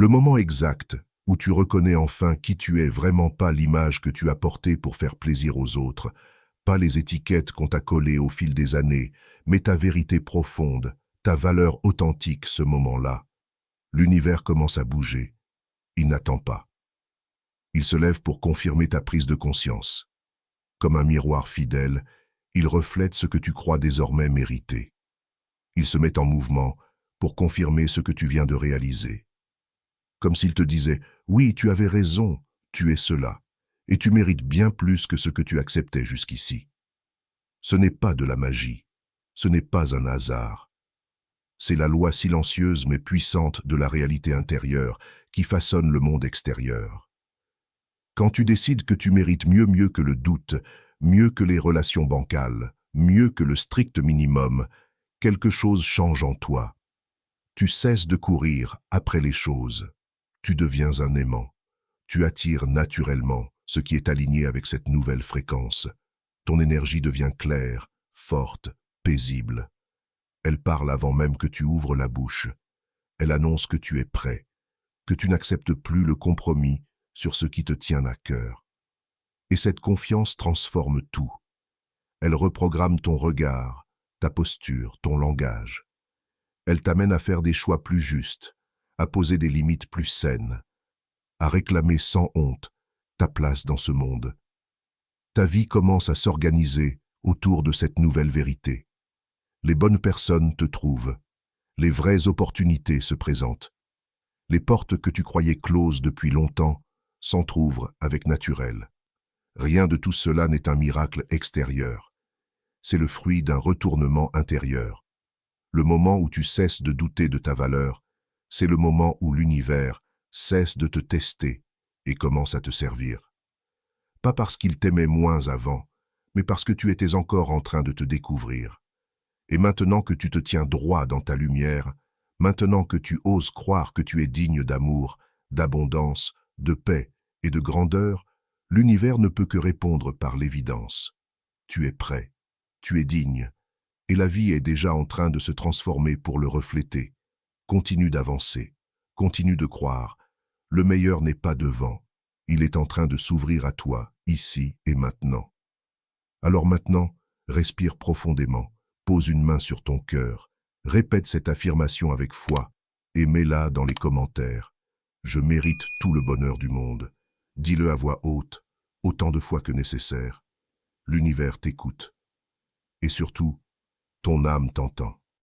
Le moment exact où tu reconnais enfin qui tu es, vraiment pas l'image que tu as portée pour faire plaisir aux autres, pas les étiquettes qu'on t'a collées au fil des années, mais ta vérité profonde, ta valeur authentique, ce moment-là. L'univers commence à bouger. Il n'attend pas. Il se lève pour confirmer ta prise de conscience. Comme un miroir fidèle, il reflète ce que tu crois désormais mériter. Il se met en mouvement pour confirmer ce que tu viens de réaliser. Comme s'il te disait, oui, tu avais raison, tu es cela, et tu mérites bien plus que ce que tu acceptais jusqu'ici. Ce n'est pas de la magie, ce n'est pas un hasard. C'est la loi silencieuse mais puissante de la réalité intérieure qui façonne le monde extérieur. Quand tu décides que tu mérites mieux que le doute, mieux que les relations bancales, mieux que le strict minimum, quelque chose change en toi. Tu cesses de courir après les choses. Tu deviens un aimant. Tu attires naturellement ce qui est aligné avec cette nouvelle fréquence. Ton énergie devient claire, forte, paisible. Elle parle avant même que tu ouvres la bouche. Elle annonce que tu es prêt, que tu n'acceptes plus le compromis sur ce qui te tient à cœur. Et cette confiance transforme tout. Elle reprogramme ton regard, ta posture, ton langage. Elle t'amène à faire des choix plus justes, à poser des limites plus saines, à réclamer sans honte ta place dans ce monde. Ta vie commence à s'organiser autour de cette nouvelle vérité. Les bonnes personnes te trouvent, les vraies opportunités se présentent. Les portes que tu croyais closes depuis longtemps s'entr'ouvrent avec naturel. Rien de tout cela n'est un miracle extérieur. C'est le fruit d'un retournement intérieur. Le moment où tu cesses de douter de ta valeur, c'est le moment où l'univers cesse de te tester et commence à te servir. Pas parce qu'il t'aimait moins avant, mais parce que tu étais encore en train de te découvrir. Et maintenant que tu te tiens droit dans ta lumière, maintenant que tu oses croire que tu es digne d'amour, d'abondance, de paix et de grandeur, l'univers ne peut que répondre par l'évidence. Tu es prêt, tu es digne, et la vie est déjà en train de se transformer pour le refléter. Continue d'avancer, continue de croire. Le meilleur n'est pas devant, il est en train de s'ouvrir à toi, ici et maintenant. Alors maintenant, respire profondément, pose une main sur ton cœur, répète cette affirmation avec foi et mets-la dans les commentaires. Je mérite tout le bonheur du monde. Dis-le à voix haute, autant de fois que nécessaire. L'univers t'écoute. Et surtout, ton âme t'entend.